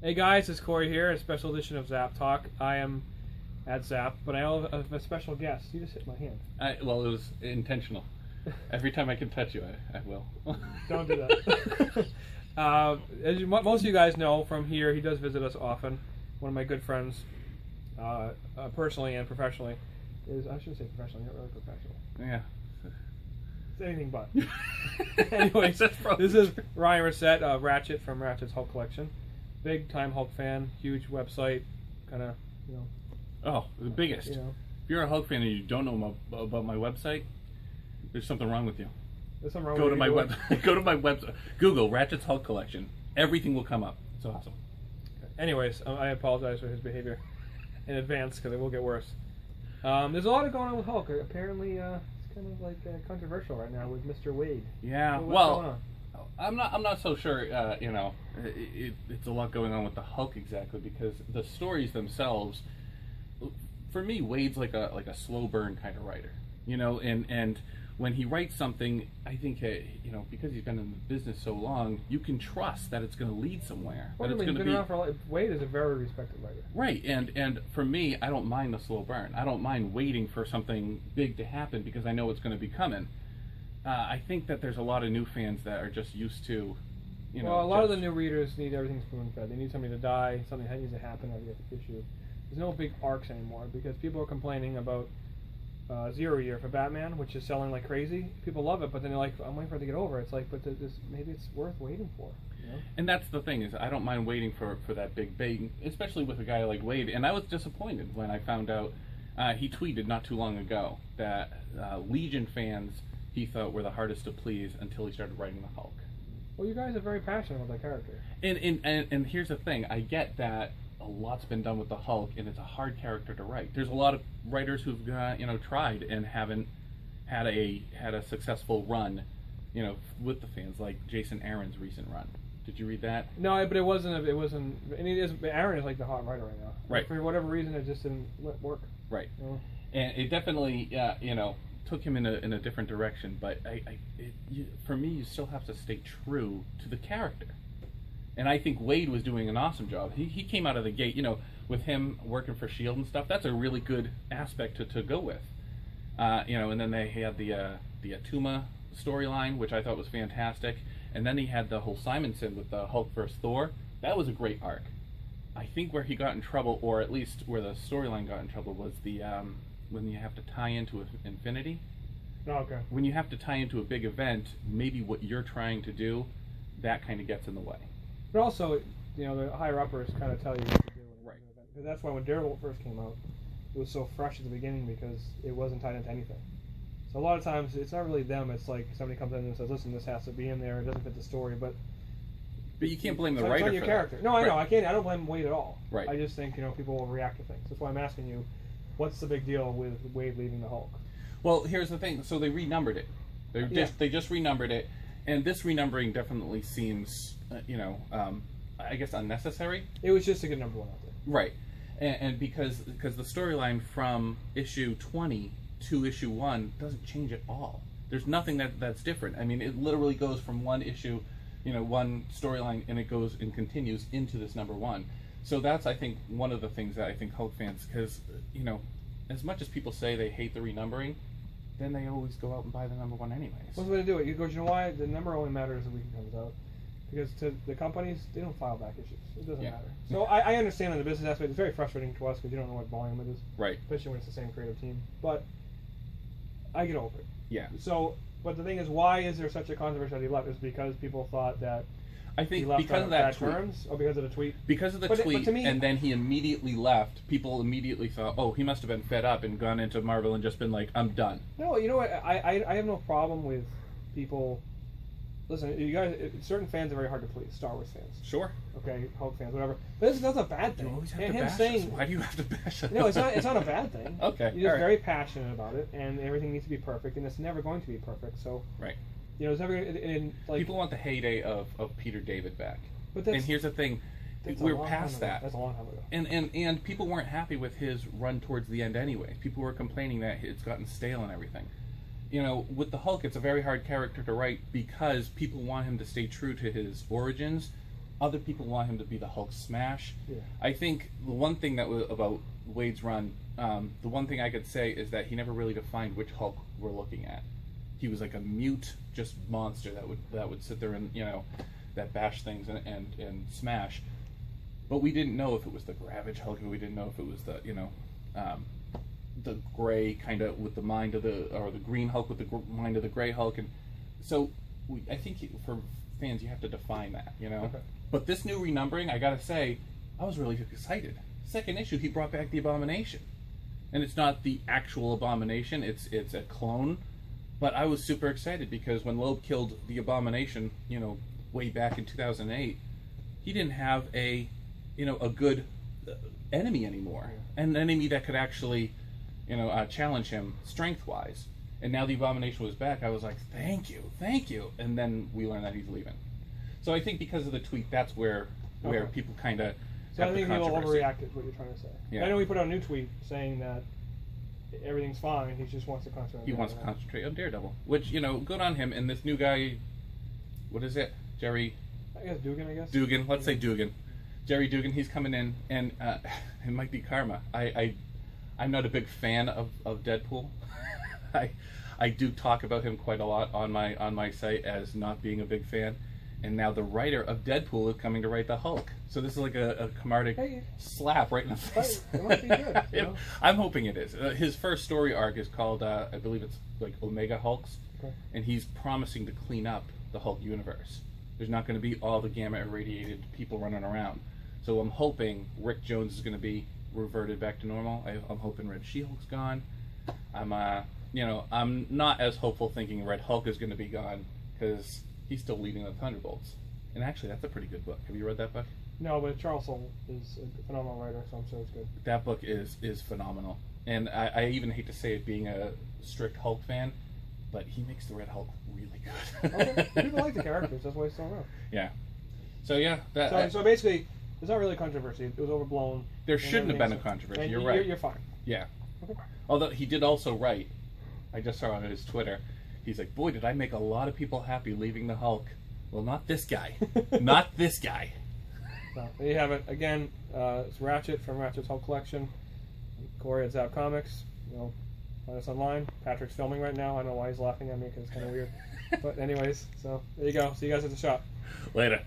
Hey guys, it's Corey here, a special edition of Zapp Talk. I am at Zapp, but I have a special guest. You just hit my hand. Well, it was intentional. Every time I can touch you, I will. Don't do that. Most of you guys know from here, he does visit us often. One of my good friends, personally and professionally, I shouldn't say professionally, not really professional. Yeah. It's anything but. Anyways, this is Ryan Ratchet, Ratchet from Ratchet's Hulk Collection. Big time Hulk fan, huge website, kind of, you know. Oh, the biggest. You know. If you're a Hulk fan and you don't know about my website, there's something wrong with you. There's something wrong Go with to my website. Go to my website. Google Ratchet's Hulk Collection. Everything will come up. It's awesome. Anyways, I apologize for his behavior in advance because it will get worse. There's a lot going on with Hulk. Apparently, it's kind of like controversial right now with Mr. Wade. Yeah. What's going on? I'm not so sure. You know, it's a lot going on with the Hulk exactly because the stories themselves. For me, Wade's like a slow burn kind of writer. You know, and when he writes something, I think you know, because he's been in the business so long, you can trust that it's going to lead somewhere. Well, he's been around for a lot. Wade is a very respected writer. Right, and for me, I don't mind the slow burn. I don't mind waiting for something big to happen because I know it's going to be coming. I think that there's a lot of new fans that are just used to, you know. Well, a lot of the new readers need everything spoon-fed. They need somebody to die, something that needs to happen every issue. There's no big arcs anymore because people are complaining about Zero Year for Batman, which is selling like crazy. People love it, but then they're like, I'm waiting for it to get over. It's like, but maybe it's worth waiting for. You know? And that's the thing is, I don't mind waiting for that big bang, especially with a guy like Wade. And I was disappointed when I found out he tweeted not too long ago that Legion fans he thought were the hardest to please until he started writing the Hulk. Well, you guys are very passionate about that character. And here's the thing, I get that a lot's been done with the Hulk, and it's a hard character to write. There's a lot of writers who've you know, tried and haven't had a successful run, you know, with the fans, like Jason Aaron's recent run. Did you read that? No, but it wasn't. And Aaron is like the hot writer right now. Right. For whatever reason, it just didn't work. Right. You know? And it definitely, you know, took him in a different direction. But for me, you still have to stay true to the character. And I think Wade was doing an awesome job. He came out of the gate, you know, with him working for S.H.I.E.L.D. and stuff. That's a really good aspect to go with. You know, and then they had the Atuma storyline, which I thought was fantastic. And then he had the whole Simonson with the Hulk vs. Thor. That was a great arc. I think where he got in trouble, or at least where the storyline got in trouble, was the when you have to tie into Infinity. Oh, okay. When you have to tie into a big event, maybe what you're trying to do, that kind of gets in the way. But also, you know, the higher uppers kind of tell you what to do. Right. Because that's why when Daredevil first came out, it was so fresh at the beginning because it wasn't tied into anything. So a lot of times, it's not really them. It's like somebody comes in and says, listen, this has to be in there. It doesn't fit the story. But you can't blame the writer it's on your for character. That. No, I know. I don't blame Wade at all. Right. I just think, you know, people will react to things. That's why I'm asking you, what's the big deal with Wade leaving the Hulk? Well, here's the thing. So they renumbered it. They just renumbered it. And this renumbering definitely seems, you know, I guess unnecessary. It was just to get number one out there. Right. And because the storyline from issue 20 to issue 1 doesn't change at all. There's nothing that's different. I mean, it literally goes from one issue, you know, one storyline, and it goes and continues into this number 1. So that's, I think, one of the things that I think Hulk fans, because, you know, as much as people say they hate the renumbering, then they always go out and buy the number 1 anyways. What's the way to do it? You know why? The number only matters the week it comes out. Because to the companies, they don't file back issues. It doesn't matter. So I understand on the business aspect, it's very frustrating to us because you don't know what volume it is. Right. Especially when it's the same creative team. But I get over it. Yeah. So, but the thing is, why is there such a controversy that he left? Is because people thought that I think he left because of that tweet. Terms, or because of the tweet? Because of the tweet, to me, and then he immediately left. People immediately thought, oh, he must have been fed up and gone into Marvel and just been like, I'm done. No, you know what? I have no problem with people. Listen, you guys, certain fans are very hard to please. Star Wars fans. Sure. Okay, Hulk fans, whatever. But that's a bad thing. You always have to bash us. Why do you have to bash us? No, it's not a bad thing. Okay. You're just very passionate about it, and everything needs to be perfect, and it's never going to be perfect. So. Right. You know, it's never like people want the heyday of Peter David back. But and here's the thing, we're past that. That's a long time ago. And people weren't happy with his run towards the end anyway. People were complaining that it's gotten stale and everything. You know, with the Hulk, it's a very hard character to write because people want him to stay true to his origins, Other people want him to be the Hulk smash. Yeah. I think the one thing that was about Wade's run, the one thing I could say is that he never really defined which Hulk we're looking at. He was like a mute, just monster that would sit there and, you know, that bash things and smash. But we didn't know if it was the Ravage Hulk, and we didn't know if it was the, you know, the gray kind of with the mind of the, or the green Hulk with the mind of the gray Hulk. And so I think for fans, you have to define that, you know. Okay. But this new renumbering, I gotta say, I was really excited. Second issue, he brought back the Abomination, and it's not the actual Abomination; it's a clone. But I was super excited because when Loeb killed the Abomination, you know, way back in 2008, he didn't have a, you know, a good enemy anymore, an enemy that could actually, you know, challenge him strength-wise. And now the Abomination was back. I was like, thank you. And then we learned that he's leaving. So I think because of the tweet, that's where people kind of. So I think people overreacted. What you're trying to say? Yeah. I know we put out a new tweet saying that everything's fine. He just wants to concentrate. He wants to concentrate on Daredevil, which, you know, good on him. And this new guy, what is it, Jerry? I guess Dugan. Dugan. Let's say Dugan. Jerry Dugan. He's coming in, and it might be karma. I'm not a big fan of Deadpool. I do talk about him quite a lot on my site as not being a big fan, and now the writer of Deadpool is coming to write the Hulk. So this is like a cathartic slap right in the face. It might be good. You know? I'm hoping it is. His first story arc is called, I believe it's like Omega Hulks, and he's promising to clean up the Hulk universe. There's not going to be all the gamma irradiated people running around. So I'm hoping Rick Jones is going to be reverted back to normal. I'm hoping Red She-Hulk's gone. I'm not as hopeful thinking Red Hulk is going to be gone because he's still leading the Thunderbolts. And actually, that's a pretty good book. Have you read that book? No, but Charles Soule is a phenomenal writer, so I'm sure it's good. That book is phenomenal. And I even hate to say it being a strict Hulk fan, but he makes the Red Hulk really good. Okay. People like the characters, that's why he's still around. Yeah. So yeah, so basically, it's not really a controversy. It was overblown. There shouldn't have been a controversy. You're right. You're fine. Yeah. Okay. Although he did also write, I just saw on his Twitter, he's like, boy, did I make a lot of people happy leaving the Hulk. Well, not this guy. Not this guy. So, there you have it. Again, it's Ratchet from Ratchet's Hulk Collection. Corey at Zapp Comics. You know, find us online. Patrick's filming right now. I don't know why he's laughing at me because it's kind of weird. But anyways, so there you go. See you guys at the shop. Later.